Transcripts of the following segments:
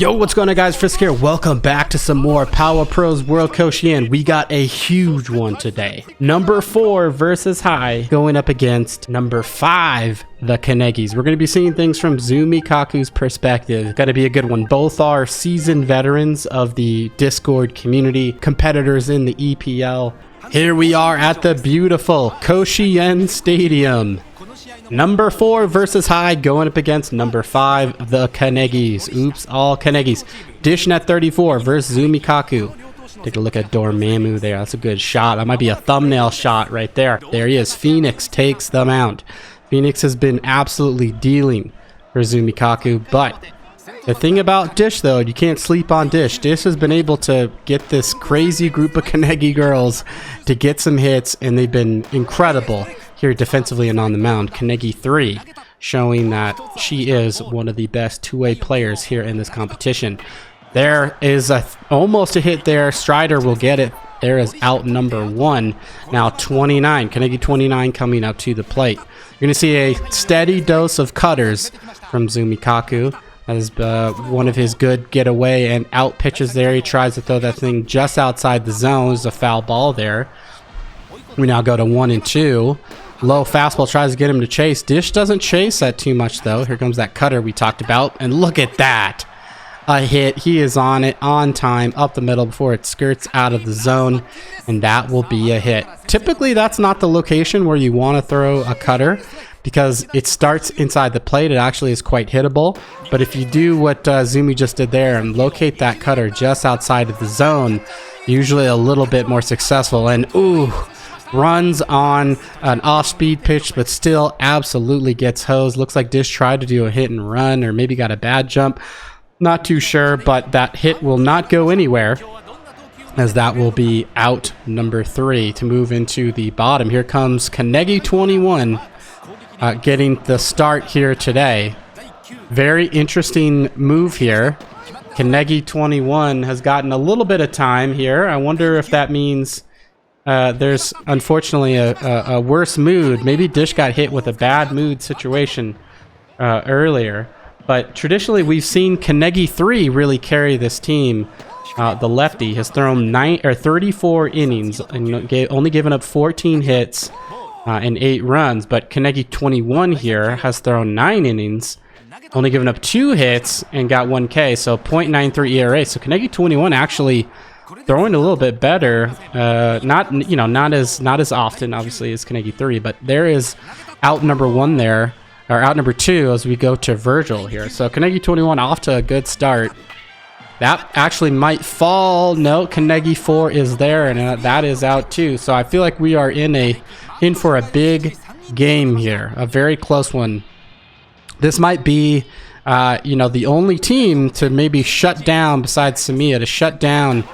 Yo, what's going on, guys? Frisk here. Welcome back to some more Power Pros World Koshien. We got a huge one today. Number 4 versus High going up against number 5, the Kanegis. We're going to be seeing things from Zumikaku's perspective. Got to be a good one. Both are seasoned veterans of the Discord community, competitors in the EPL. Here we are at the beautiful Koshien Stadium. Number 4 versus High going up against number 5, the Kanegis. Oops, all Kanegis. Dishnet 34 versus Zumikaku. Take a look at Dormammu there. That's a good shot. That might be a thumbnail shot right there. There he is. Phoenix takes them out. Phoenix has been absolutely dealing for Zumikaku, but the thing about Dish, though, you can't sleep on Dish. Dish has been able to get this crazy group of Kanegi girls to get some hits, and they've been incredible here defensively and on the mound. Kanegi 3 showing that she is one of the best two-way players here in this competition. There is almost a hit there. Strider will get it. There is out number 1. Now 29. Kanegi 29 coming up to the plate. You're going to see a steady dose of cutters from Zumikaku. That is one of his good getaway and out pitches there. He tries to throw that thing just outside the zone. There's a foul ball there. We now go to 1 and 2. Low fastball tries to get him to chase. Dish doesn't chase that too much, though. Here comes that cutter we talked about. And look at that. A hit. He is on it on time, up the middle before it skirts out of the zone. And that will be a hit. Typically, that's not the location where you want to throw a cutter, because it starts inside the plate. It actually is quite hittable. But if you do what Zumi just did there and locate that cutter just outside of the zone, usually a little bit more successful. And ooh, runs on an off-speed pitch, but still absolutely gets hosed. Looks like Dish tried to do a hit and run, or maybe got a bad jump. Not too sure, but that hit will not go anywhere, as that will be out number 3 to move into the bottom. Here comes Kanegi 21 getting the start here today. Very interesting move here. Kanegi 21 has gotten a little bit of time here. I wonder if that means there's unfortunately a worse mood. Maybe Dish got hit with a bad mood situation earlier. But traditionally, we've seen Kanegi 3 really carry this team. The lefty has thrown 34 innings and only given up 14 hits and 8 runs. But Kanegi 21 here has thrown 9 innings, only given up 2 hits and got 1 K. So 0.93 ERA. So Kanegi 21 actually throwing a little bit better. Not as often, obviously, as Kanegi 3. But there is out number 1 there. Or out number 2 as we go to Virgil here. So Kanegi 21 off to a good start. That actually might fall. No, Kanegi 4 is there, and that is out too. So I feel like we are in for a big game here, a very close one. This might be, the only team to maybe shut down, besides Samiya, to shut down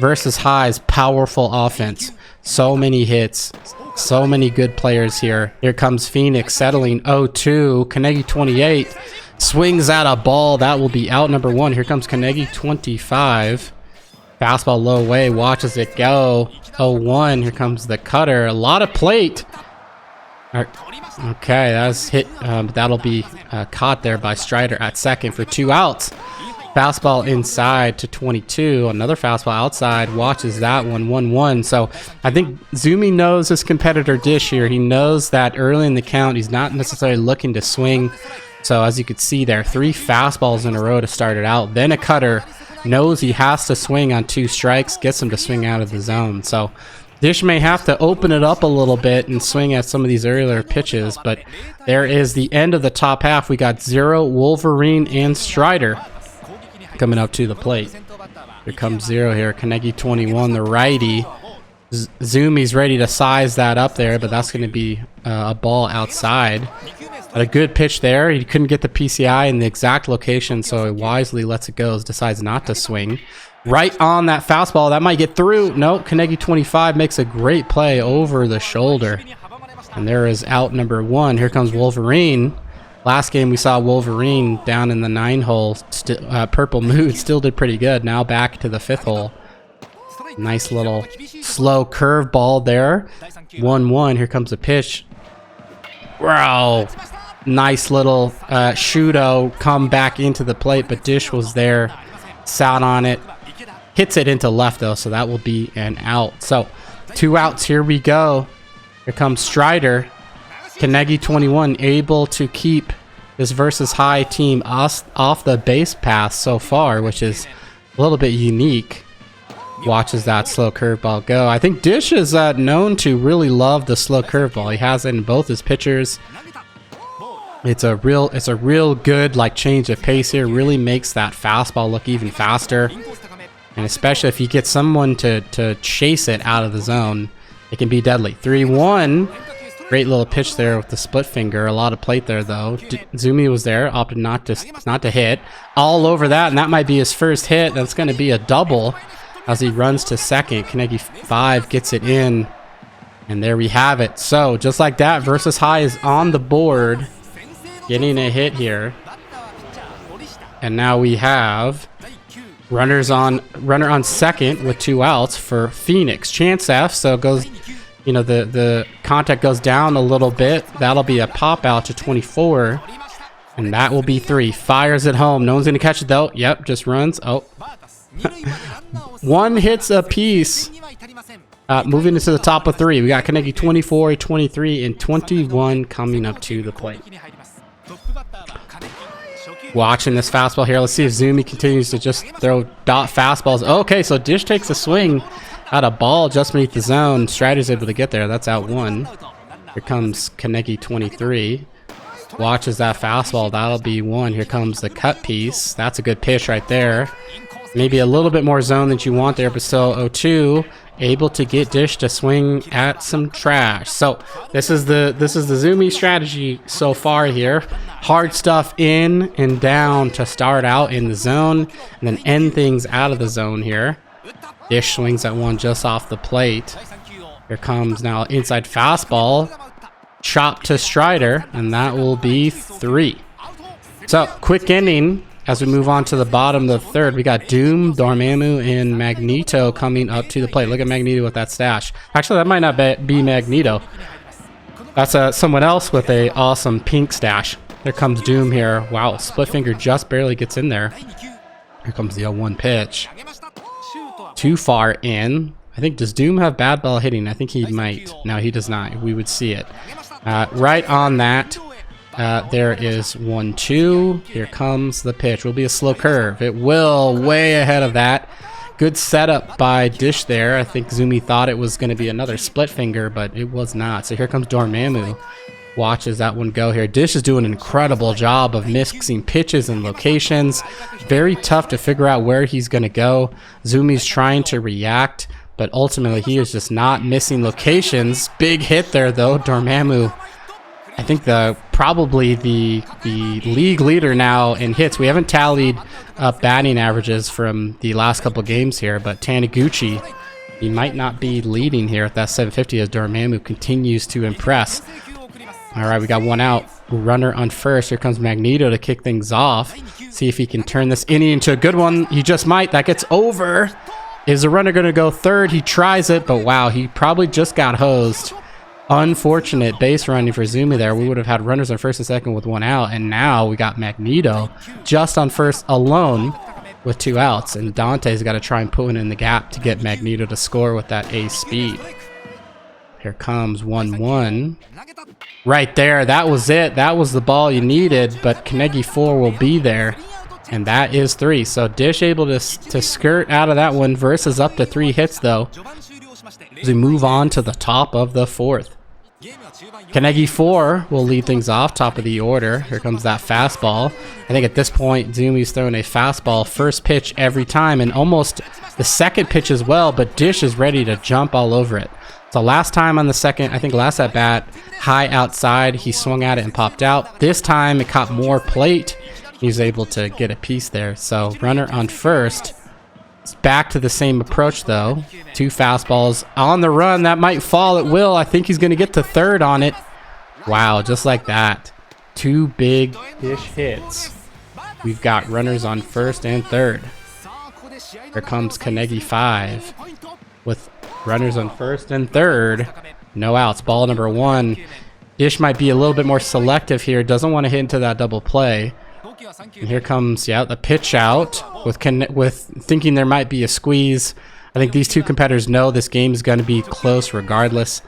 versus High's powerful offense. So many hits. So many good players here. Here comes Phoenix settling 0-2. Kanegi 28 swings at a ball. That will be out number 1. Here comes Kanegi 25. Fastball low way. Watches it go. 0-1. Here comes the cutter. A lot of plate. Okay, that's hit. That'll be caught there by Strider at second for 2 outs. Fastball inside to 22. Another fastball outside. Watches that one. 1-1. So I think Zumi knows his competitor Dish here. He knows that early in the count, he's not necessarily looking to swing. So as you could see there, 3 fastballs in a row to start it out. Then a cutter. Knows he has to swing on 2 strikes. Gets him to swing out of the zone. So Dish may have to open it up a little bit and swing at some of these earlier pitches. But there is the end of the top half. We got 0, Wolverine, and Strider coming up to the plate. Here comes 0 here. Kanegi 21, the righty. Zumi's ready to size that up there, but that's going to be a ball outside. But a good pitch there. He couldn't get the PCI in the exact location, so he wisely lets it go. Decides not to swing. Right on that fastball. That might get through. Nope. Kanegi 25 makes a great play over the shoulder. And there is out number 1. Here comes Wolverine. Last game we saw Wolverine down in the 9 hole, purple mood, still did pretty good. Now back to the 5th hole. Nice little slow curve ball there. 1-1. Here comes the pitch. Wow. Nice little Shudo come back into the plate, but Dish was there gets out on it, hits it into left though, so that will be an out. So 2 outs, here we go. Here comes Strider. Kanegi21 able to keep this versus high team off the base path so far, which is a little bit unique. Watches that slow curveball go. I think Dish is known to really love the slow curveball. He has it in both his pitchers. It's a real good like change of pace here. Really makes that fastball look even faster. And especially if you get someone to chase it out of the zone, it can be deadly. 3-1. Great little pitch there with the split finger. A lot of plate there though. Zumi was there, opted not to hit. All over that, and that might be his first hit. That's going to be a double as he runs to second. Kanegi5 gets it in, and there we have it. So just like that, versus high is on the board, getting a hit here. And now we have runner on second with 2 outs for Phoenix. Chance F, so it goes, you know, the contact goes down a little bit. That'll be a pop out to 24, and that will be 3. Fires it home. No one's gonna catch it though. Yep, just runs. Oh. 1 hits a piece. Moving into the top of 3, we got Kanegi 24, 23, and 21 coming up to the plate. Watching this fastball here. Let's see if Zumi continues to just throw dot fastballs. Okay, so Dish takes a swing at a ball just beneath the zone. Strider's able to get there. That's out 1. Here comes Kanegi 23. Watches that fastball. That'll be 1. Here comes the cut piece. That's a good pitch right there. Maybe a little bit more zone than you want there, but still 0-2. Able to get Dish to swing at some trash. So this is the Zumi strategy so far here. Hard stuff in and down to start out in the zone, and then end things out of the zone here. Dish swings at 1 just off the plate. Here comes now inside fastball. Chop to Strider, and that will be 3. So quick inning. As we move on to the bottom of the 3rd, we got Doom, Dormammu, and Magneto coming up to the plate. Look at Magneto with that stash. Actually, that might not be Magneto. That's someone else with a awesome pink stash. Here comes Doom here. Wow, split finger just barely gets in there. Here comes the 0-1 pitch. Too far in. I think, does Doom have bad ball hitting? I think he might. No, he does not. We would see it. Right on that. There is 1-2. Here comes the pitch. Will be a slow curve. It will, way ahead of that. Good setup by Dish there. I think Zumi thought it was going to be another split finger, but it was not. So here comes Dormammu. Watches that one go here. Dish is doing an incredible job of mixing pitches and locations. Very tough to figure out where he's going to go. Zumi's trying to react, but ultimately he is just not missing locations. Big hit there though. Dormammu, I think probably the league leader now in hits. We haven't tallied up batting averages from the last couple games here, but Taniguchi, he might not be leading here at that 750 as Dormammu continues to impress. All right, we got 1 out. Runner on first. Here comes Magneto to kick things off. See if he can turn this inning into a good one. He just might. That gets over. Is the runner going to go 3rd? He tries it, but wow, he probably just got hosed. Unfortunate base running for Zumi there. We would have had runners on first and second with 1 out, and now we got Magneto just on first alone with 2 outs, and Dante's got to try and put one in the gap to get Magneto to score with that ace speed. Here comes 1-1. Right there, that was it. That was the ball you needed, but Kanegi 4 will be there, and that is 3. So Dish able to skirt out of that one versus up to 3 hits though, as we move on to the top of the 4th. Kanegi 4 will lead things off, top of the order. Here comes that fastball. I think at this point, Zumi's throwing a fastball first pitch every time, and almost the second pitch as well, but Dish is ready to jump all over it. So last time on the second, I think last at bat, high outside, he swung at it and popped out. This time it caught more plate. He was able to get a piece there. So runner on first. It's back to the same approach though. 2 fastballs on the run. That might fall. It will. I think he's going to get to 3rd on it. Wow, just like that. 2 big Dish hits. We've got runners on first and 3rd. Here comes Kanegi 5 with runners on first and 3rd. No outs. Ball number 1. Dish might be a little bit more selective here. Doesn't want to hit into that double play. And here comes, the pitch out. with thinking there might be a squeeze. I think these two competitors know this game is going to be close regardless.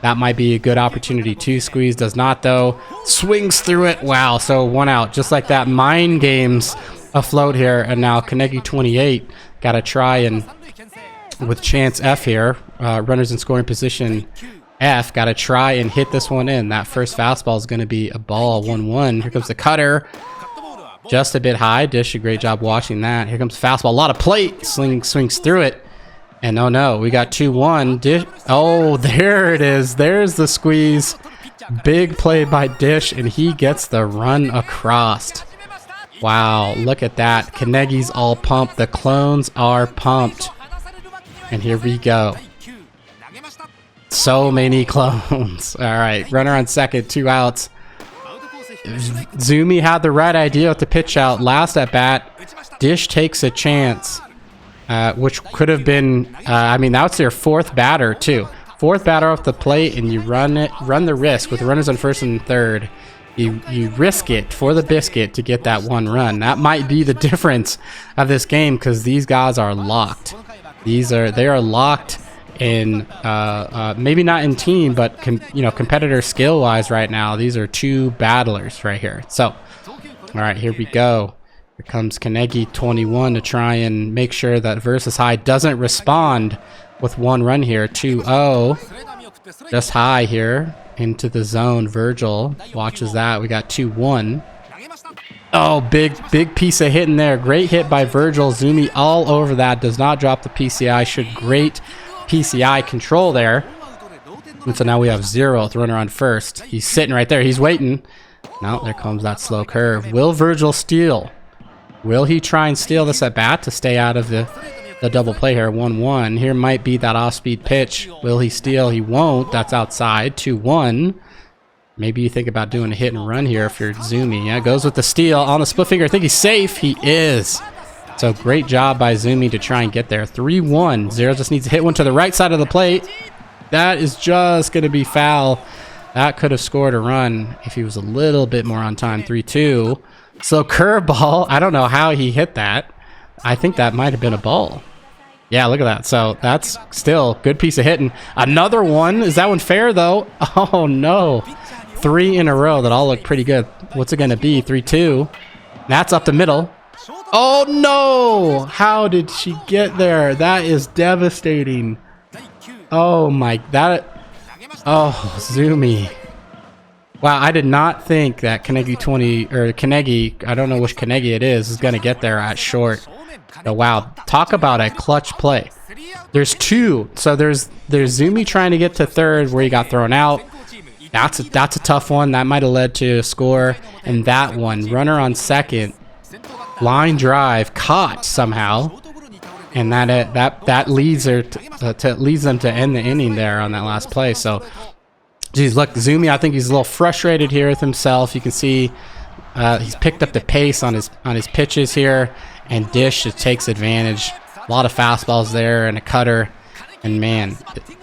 That might be a good opportunity to squeeze. Does not, though. Swings through it. Wow, so 1 out. Just like that. Mind games afloat here. And now Kanegi 28 got to try and, with chance F here, runners in scoring position F, got to try and hit this one in. That first fastball is going to be a ball. 1-1. Here comes the cutter. Just a bit high. Dish, a great job watching that. Here comes fastball. A lot of plate. Swings through it. And oh no, we got 2-1. Dish. Oh, there it is. There's the squeeze. Big play by Dish, and he gets the run across. Wow, look at that. Kanegi's all pumped. The clones are pumped. And here we go. So many clones. All right, runner on second, 2 outs. Zumi had the right idea with the pitch out. Last at bat, Dish takes a chance. Which could have been, I mean, that's their 4th batter too. 4th batter off the plate, and you run the risk with runners on first and third. You risk it for the biscuit to get that 1 run. That might be the difference of this game, because these guys are locked. They are locked in, maybe not in team, but competitor skill wise right now. These are 2 battlers right here. So, all right, here we go. Here comes Kanegi 21 to try and make sure that Versus High doesn't respond with 1 run here. 2-0. Just high here into the zone. Virgil watches that. We got 2-1. Oh, big piece of hit in there. Great hit by Virgil. Zumi all over that. Does not drop the PCI. Should great PCI control there. And so now we have 0th runner on first. He's sitting right there. He's waiting. Now there comes that slow curve. Will Virgil steal? Will he try and steal this at bat to stay out of the double play here? 1-1. Here might be that off-speed pitch. Will he steal? He won't. That's outside. 2-1. Maybe you think about doing a hit and run here if you're Zumi. Yeah, goes with the steal on the split finger. I think he's safe. He is. So great job by Zumi to try and get there. 3-1. Zero just needs to hit one to the right side of the plate. That is just going to be foul. That could have scored a run if he was a little bit more on time. 3-2. So curveball, I don't know how he hit that. I think that might have been a ball. Yeah, look at that. So that's still good piece of hitting. Another one. Is that one fair though? Oh no. 3 in a row that all look pretty good. What's it going to be? 3-2. That's up the middle. Oh no. How did she get there? That is devastating. Oh my, oh, Zumi. Wow, I did not think that Kanegi, I don't know which Kanegi it is going to get there at short. Oh, wow, talk about a clutch play. There's 2. So there's Zumi trying to get to third where he got thrown out. That's a tough one. That might have led to a score. And that one, runner on second, line drive, caught somehow. And that leads them to end the inning there on that last play. So, geez, look, Zumi, I think he's a little frustrated here with himself. You can see he's picked up the pace on his pitches here, and Dish just takes advantage. A lot of fastballs there and a cutter. And man,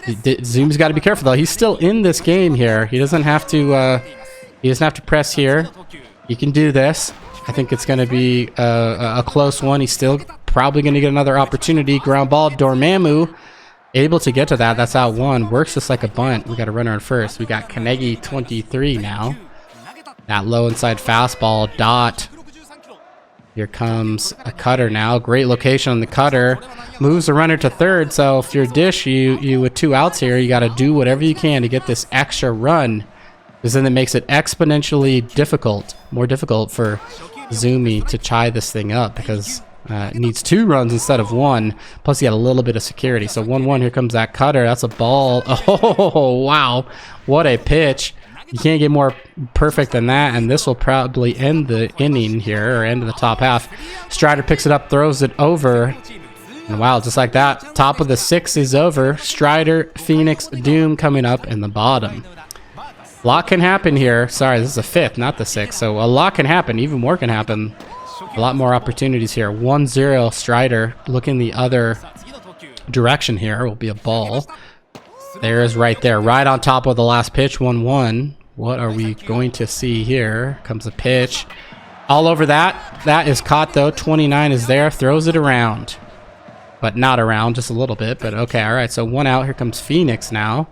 Zumi's got to be careful though. He's still in this game here. He doesn't have to. He doesn't have to press here. He can do this. I think it's going to be a close one. He's still probably going to get another opportunity. Ground ball. Dormammu able to get to that. That's out 1. Works just like a bunt. We got a runner on first. We got Kanegi 23 now. That low inside fastball. Dot. Here comes a cutter now. Great location on the cutter. Moves the runner to third. So if you're Dish, you with 2 outs here, you got to do whatever you can to get this extra run. Because then it makes it exponentially more difficult for Zumi to tie this thing up, because it needs 2 runs instead of 1. Plus, he had a little bit of security. So 1-1. Here comes that cutter. That's a ball. Oh, wow. What a pitch. You can't get more perfect than that, and this will probably end the inning here, or end of the top half. Strider picks it up, throws it over, and wow, just like that, top of the 6 is over. Strider, Phoenix, Doom coming up in the bottom. A lot can happen here. Sorry, this is the 5th, not the 6th, so a lot can happen. Even more can happen. A lot more opportunities here. 1-0 Strider. Looking the other direction here will be a ball. There is right there, right on top of the last pitch. 1-1. What are we going to see here? Comes a pitch. All over that. That is caught though. 29 is there. Throws it around. But not around, just a little bit. But okay, all right. So 1 out. Here comes Phoenix now.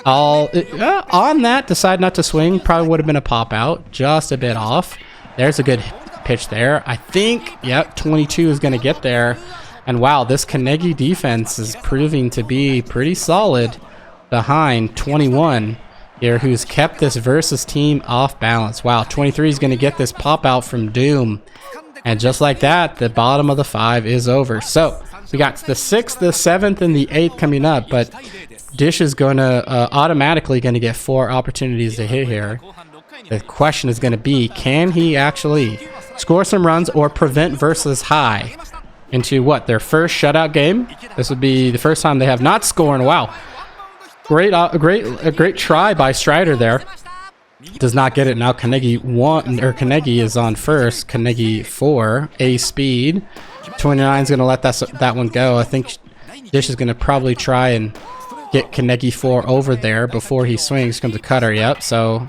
On that, decide not to swing. Probably would have been a pop out. Just a bit off. There's a good pitch there. I think, yep, 22 is going to get there. And wow, this Kanegi defense is proving to be pretty solid behind 21 here, who's kept this versus team off balance. Wow, 23 is going to get this pop out from Doom. And just like that, the bottom of the 5 is over. So we got the 6th, the 7th, and the 8th coming up. But Dish is going to automatically going to get 4 opportunities to hit here. The question is going to be, can he actually score some runs or prevent versus high into what, their first shutout game? This would be the first time they have not scored. Wow, a great try by Strider there. Does not get it now. Kanegi is on first. Kanegi 4, A speed. 29 is going to let that one go. I think Dish is going to probably try and get Kanegi 4 over there before he swings. Comes a cutter. Yep. So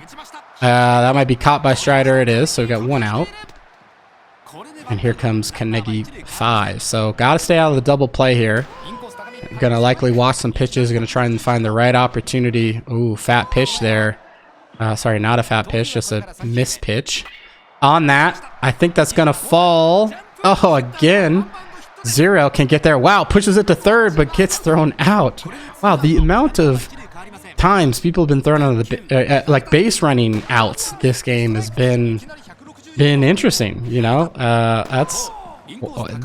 that might be caught by Strider. It is. So we got 1 out. And here comes Kanegi 5. So got to stay out of the double play here. Going to likely watch some pitches. Going to try and find the right opportunity. Ooh, fat pitch there. Sorry, not a fat pitch, just a missed pitch. On that, I think that's going to fall. Oh, again. 0 can get there. Wow, pushes it to third, but gets thrown out. Wow, the amount of times people have been thrown out of the like base running outs this game has been interesting, you know. That's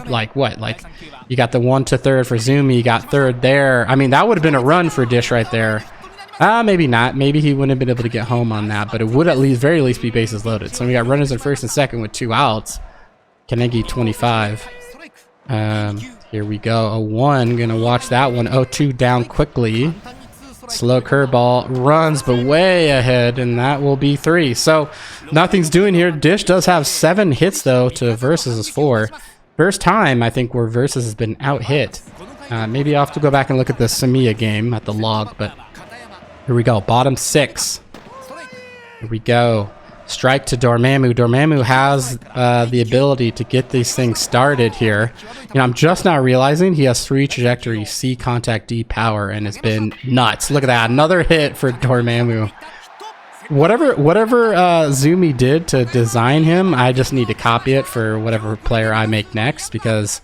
like what, like you got the 1 to third for Zumi, you got third there. I mean, that would have been a run for Dish right there. Maybe not. Maybe he wouldn't have been able to get home on that, but it would at least, very least, be bases loaded. So we got runners in first and second with 2 outs. Kanegi 25. Here we go. A 1. Gonna watch that one. 0-2 down quickly. Slow curveball. Runs, but way ahead, and that will be 3. So nothing's doing here. Dish does have 7 hits, though, to Versus' 4. First time, I think, where Versus has been out-hit. Maybe I'll have to go back and look at the Samiya game at the log, but here we go. Bottom 6. Here we go. Strike to Dormammu. Dormammu has the ability to get these things started here. You know, I'm just now realizing he has 3 trajectories, C, contact, D, power, and it's been nuts. Look at that. Another hit for Dormammu. Whatever Zumi did to design him, I just need to copy it for whatever player I make next, because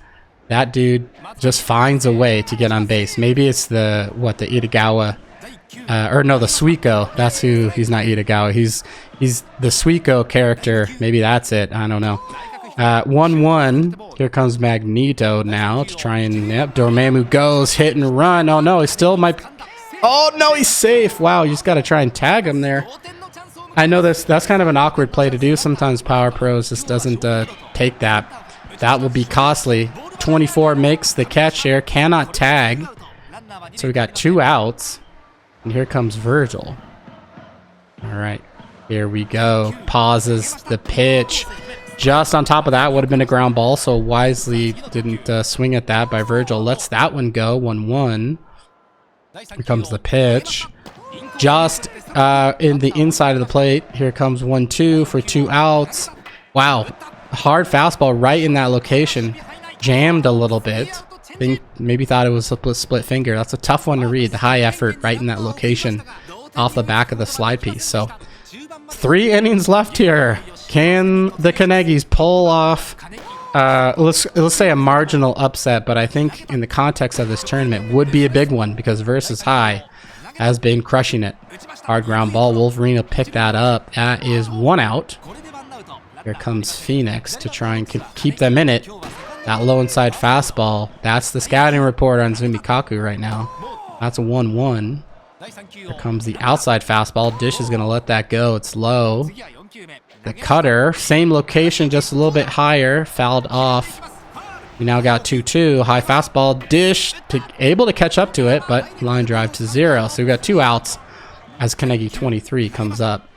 that dude just finds a way to get on base. Maybe it's the Itagawa, or no, the Suiko. That's who. He's not Itagawa. He's the Suiko character. Maybe that's it. I don't know. 1-1. Here comes Magneto now to try and, yep, Dormammu goes, hit and run. Oh no, he still might. Oh no, he's safe. Wow, you just got to try and tag him there. I know that's kind of an awkward play to do. Sometimes Power Pros just doesn't take that. That will be costly. 24 makes the catch here. Cannot tag. So we got 2 outs. And here comes Virgil. All right. Here we go. Pauses the pitch. Just on top of that would have been a ground ball, so wisely didn't swing at that by Virgil. Lets that one go. 1-1. Here comes the pitch. Just in the inside of the plate. Here comes 1-2 for 2 outs. Wow. Hard fastball right in that location. Jammed a little bit. Maybe thought it was a split finger. That's a tough one to read. The high effort right in that location off the back of the slide piece. So 3 innings left here. Can the Kanegis pull off let's say a marginal upset, but I think in the context of this tournament would be a big one, because Versus High has been crushing it. Hard ground ball. Wolverine will pick that up. That is 1 out. Here comes Phoenix to try and keep them in it. That low inside fastball. That's the scouting report on Zumikaku right now. That's a 1-1. Here comes the outside fastball. Dish is going to let that go. It's low. The cutter, same location, just a little bit higher. Fouled off. We now got 2-2. High fastball. Dish able to catch up to it, but line drive to 0. So we've got 2 outs as Kanegi 23 comes up.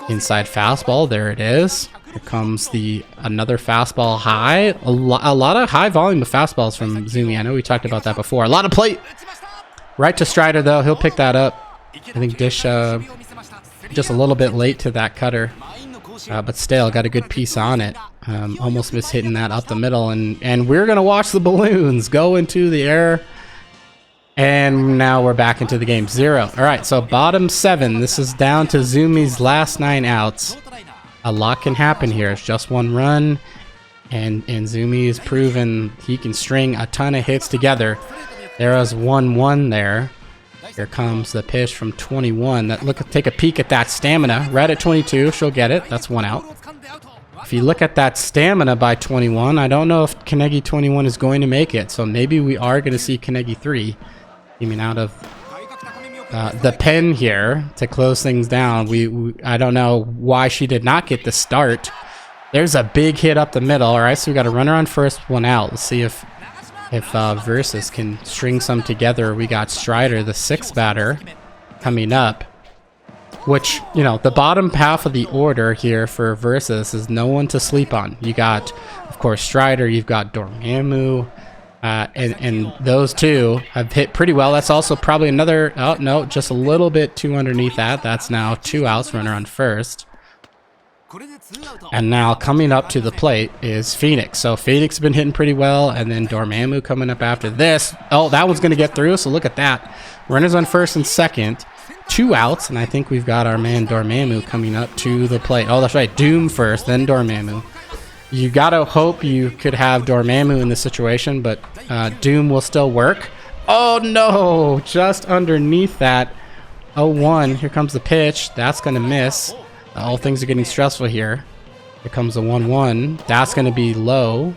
Inside fastball. There it is. Here comes another fastball high. A lot of high volume of fastballs from Zumi. I know we talked about that before. A lot of plate. Right to Strider, though. He'll pick that up. I think Dish just a little bit late to that cutter. But still, got a good piece on it. Almost missed hitting that up the middle. And we're going to watch the balloons go into the air. And now we're back into the game. 0. All right, so bottom 7. This is down to Zumi's last 9 outs. A lot can happen here. It's just one run. And Zumi has proven he can string a ton of hits together. There was 1-1 there. Here comes the pitch from 21. Take a peek at that stamina. Right at 22, she'll get it. That's 1 out. If you look at that stamina by 21, I don't know if Kanegi 21 is going to make it. So maybe we are going to see Kanegi 3 coming out of the pen here to close things down. I don't know why she did not get the start. There's a big hit up the middle. All right, so we got a runner on first, 1 out. Let's see if Versus can string some together. We got Strider, the 6th batter, coming up. Which, the bottom half of the order here for Versus is no one to sleep on. You got, of course, Strider. You've got Dormammu. And those two have hit pretty well. That's also probably another... Oh, no, just a little bit too underneath that. That's now 2 outs, runner on first. And now coming up to the plate is Phoenix. So Phoenix has been hitting pretty well, and then Dormammu coming up after this. Oh, that one's going to get through, so look at that. Runners on first and second. 2 outs, and I think we've got our man Dormammu coming up to the plate. Oh, that's right. Doom first, then Dormammu. You got to hope you could have Dormammu in this situation, but Doom will still work. Oh, no. Just underneath that. 0-1. Here comes the pitch. That's going to miss. All things are getting stressful here. Here comes the 1-1. That's going to be low.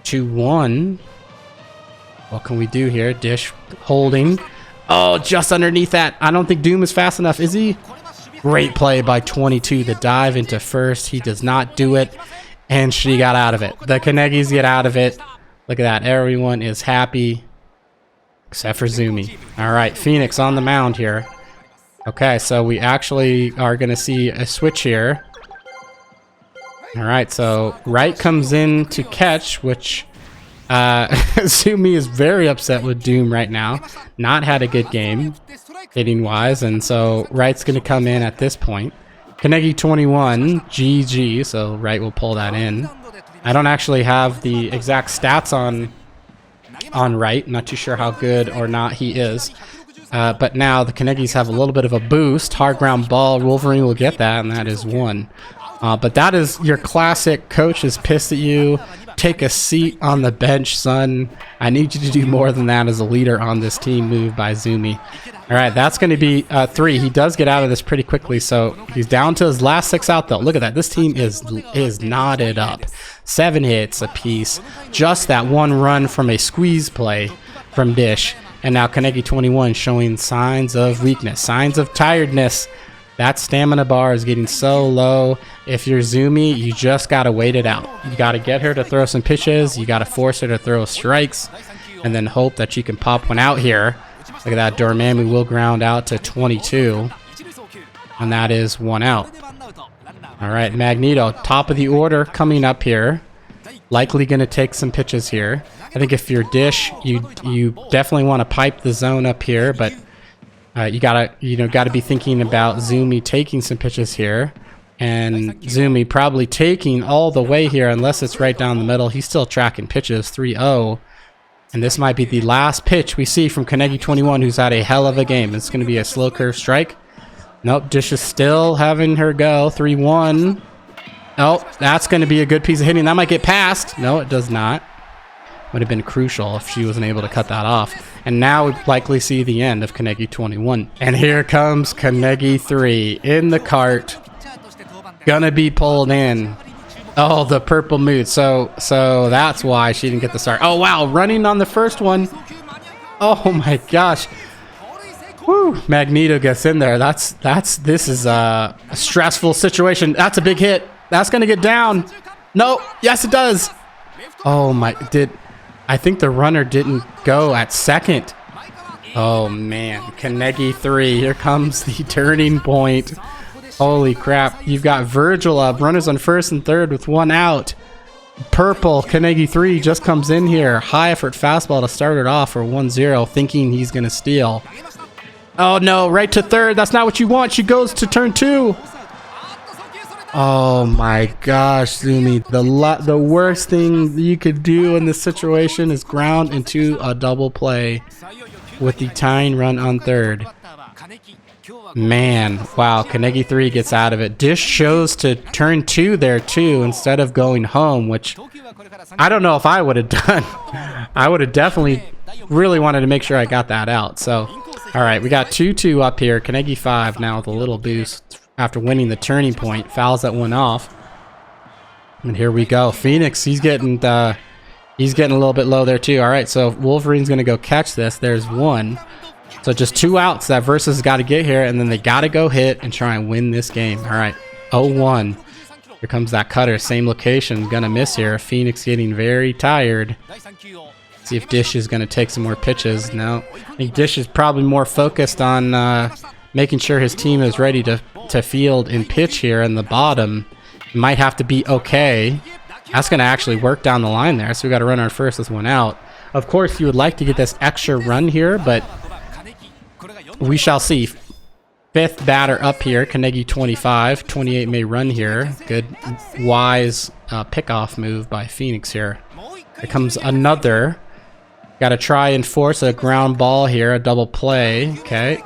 2-1. What can we do here? Dish holding. Oh, just underneath that. I don't think Doom is fast enough, is he? Great play by 22 to dive into first. He does not do it, and she got out of it. The Kanegis get out of it. Look at that. Everyone is happy, except for Zumi. All right, Phoenix on the mound here. Okay, so we actually are going to see a switch here. All right, so Wright comes in to catch, which Zumi is very upset with Doom right now. Not had a good game, hitting-wise, and so Wright's going to come in at this point. Kanegi 21, GG, so Wright will pull that in. I don't actually have the exact stats on Wright. Not too sure how good or not he is. But now the Kanegis have a little bit of a boost. Hard ground ball. Wolverine will get that, and that is 1. But that is your classic coach is pissed at you. Take a seat on the bench, son. I need you to do more than that as a leader on this team move by Zumi. All right, that's going to be 3. He does get out of this pretty quickly, so he's down to his last 6 out, though. Look at that. This team is knotted up. 7 hits apiece. Just that 1 run from a squeeze play from Dish. And now Kanegi 21 showing signs of weakness, signs of tiredness. That stamina bar is getting so low. If you're Zumi, you just got to wait it out. You got to get her to throw some pitches. You got to force her to throw strikes and then hope that she can pop one out here. Look at that. Dormammu will ground out to 22. And that is 1 out. All right, Magneto, top of the order coming up here. Likely going to take some pitches here. I think if you're Dish, you definitely want to pipe the zone up here, but you gotta be thinking about Zumi taking some pitches here, and Zumi probably taking all the way here unless it's right down the middle. He's still tracking pitches. 3-0, and this might be the last pitch we see from Kanegi 21, who's had a hell of a game. It's going to be a slow curve strike. Nope, Dish is still having her go. 3-1. Oh, that's going to be a good piece of hitting. That might get past. No, it does not. Would have been crucial if she wasn't able to cut that off. And now we likely see the end of Kanegi 21. And here comes Kanegi 3 in the cart. Gonna be pulled in. Oh, the purple mood. So that's why she didn't get the start. Oh, wow. Running on the first one. Oh, my gosh. Woo. Magneto gets in there. This is a stressful situation. That's a big hit. That's going to get down. No. Yes, it does. Oh, my. I think the runner didn't go at second. Oh, man. Kanegi 3. Here comes the turning point. Holy crap. You've got Virgil up. Runners on first and third with 1 out. Purple. Kanegi 3 just comes in here. High effort fastball to start it off for 1-0, thinking he's going to steal. Oh, no. Right to third. That's not what you want. She goes to turn 2. Oh my gosh, Zumi. The worst thing you could do in this situation is ground into a double play with the tying run on third. Man, wow, Kanegi 3 gets out of it. Dish chose to turn 2 there too instead of going home, which I don't know if I would have done. I would have definitely really wanted to make sure I got that out. So, all right, we got 2-2 up here. Kanegi 5 now with a little boost after winning the turning point. Fouls that one off. And here we go. Phoenix, he's getting a little bit low there too. All right, so Wolverine's going to go catch this. There's one. So just 2 outs that Versus got to get here, and then they got to go hit and try and win this game. All right, 0-1. Here comes that cutter. Same location. Going to miss here. Phoenix getting very tired. See if Dish is going to take some more pitches. No, I think Dish is probably more focused on making sure his team is ready to field and pitch here in the bottom. Might have to be okay. That's going to actually work down the line there. So we got to run our first with 1 out. Of course, you would like to get this extra run here, but we shall see. 5th batter up here, Kanegi 25. 28 may run here. Good, wise pickoff move by Phoenix here. Here comes another. Got to try and force a ground ball here, a double play. Okay.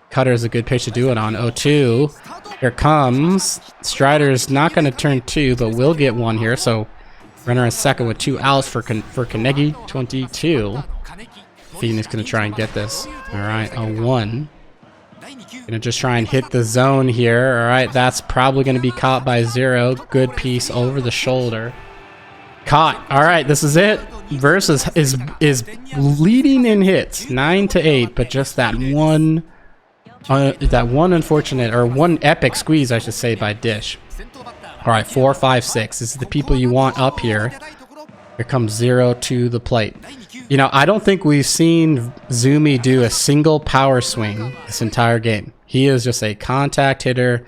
Cutter is a good pitch to do it on. 0-2. Here comes. Strider's not going to turn 2, but will get 1 here. So runner on second with 2 outs for Kanegi 22. Phoenix going to try and get this. All right, 0-1. Going to just try and hit the zone here. All right, that's probably going to be caught by 0. Good piece over the shoulder. Caught. All right, this is it. Versus is leading in hits, 9-8, but just that one unfortunate, or one epic squeeze, I should say, by Dish. All right, 4, 5, 6. This is the people you want up here. Here comes 0 to the plate. You know, I don't think we've seen Zumi do a single power swing this entire game. He is just a contact hitter.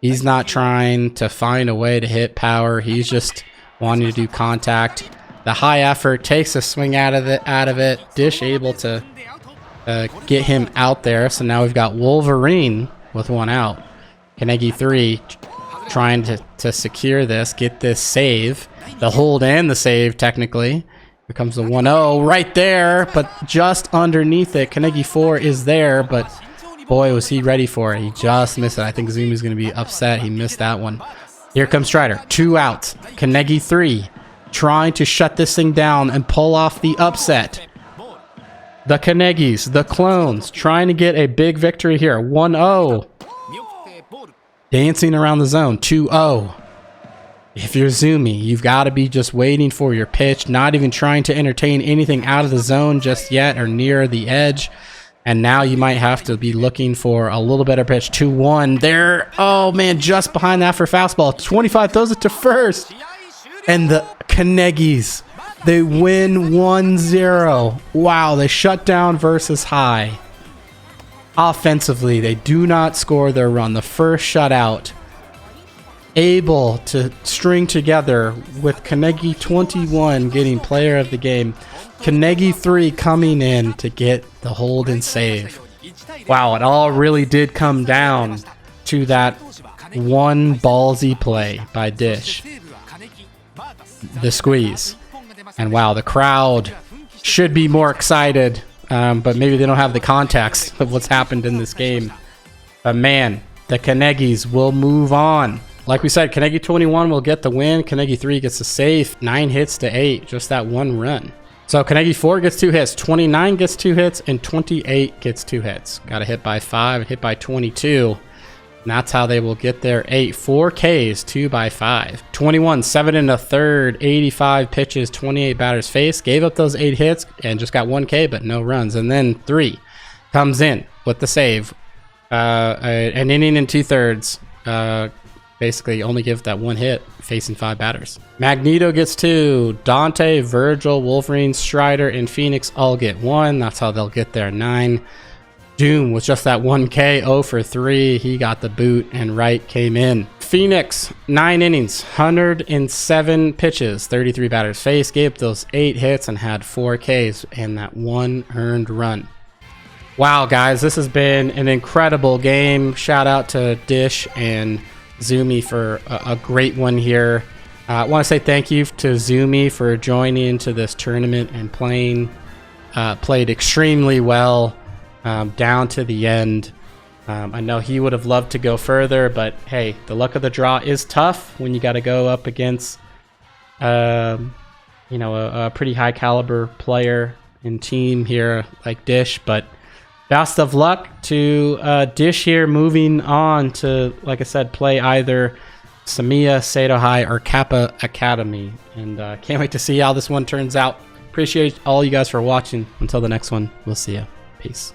He's not trying to find a way to hit power. He's just wanting to do contact. The high effort takes a swing out of it. Dish able to get him out there. So now we've got Wolverine with 1 out. Kanegi 3 trying to secure this, get this save. The hold and the save, technically. Here comes the 1-0 right there, but just underneath it. Kanegi 4 is there, but boy, was he ready for it. He just missed it. I think Zumi's going to be upset. He missed that one. Here comes Strider. 2 outs. Kanegi 3 trying to shut this thing down and pull off the upset. The Kanegis, the clones, trying to get a big victory here. 1-0. Dancing around the zone. 2-0. If you're Zumi, you've got to be just waiting for your pitch, not even trying to entertain anything out of the zone just yet or near the edge. And now you might have to be looking for a little better pitch. 2-1 there. Oh, man, just behind that for fastball. 25 throws it to first. And the Kanegis, they win 1-0. Wow, they shut down Versus high. Offensively, they do not score their run. The first shutout. Able to string together with Kanegi 21 getting player of the game. Kanegi 3 coming in to get the hold and save. Wow, it all really did come down to that one ballsy play by Dish. The squeeze. And wow, the crowd should be more excited, but maybe they don't have the context of what's happened in this game. But man, the Kanegis will move on. Like we said, Kanegi 21 will get the win. Kanegi 3 gets the save. 9 hits to 8. Just that one run. So Kanegi 4 gets 2 hits. 29 gets 2 hits. And 28 gets 2 hits. Got a hit by 5. Hit by 22. And that's how they will get their 8. 4 Ks. 2 by 5. 21. 7 1/3. 85 pitches. 28 batters faced. Gave up those 8 hits. And just got 1 K. But no runs. And then 3 comes in with the save. An inning and 2/3. Basically only give that 1 hit facing 5 batters. Magneto gets 2. Dante, Virgil, Wolverine, Strider, and Phoenix all get 1. That's how they'll get their 9. Doom with just that 1K, 0 for 3. He got the boot and Wright came in. Phoenix, 9 innings, 107 pitches, 33 batters faced. Gave up those 8 hits and had 4 Ks and that 1 earned run. Wow, guys, this has been an incredible game. Shout out to Dish and Zumi for a great one here. I want to say thank you to Zumi for joining into this tournament and playing. Played extremely well down to the end. I know he would have loved to go further, but hey, the luck of the draw is tough when you got to go up against, a pretty high caliber player and team here like Dish. But best of luck to Dish here, moving on to, like I said, play either Samiya, Sato High, or Kappa Academy. And can't wait to see how this one turns out. Appreciate all you guys for watching. Until the next one, we'll see ya. Peace.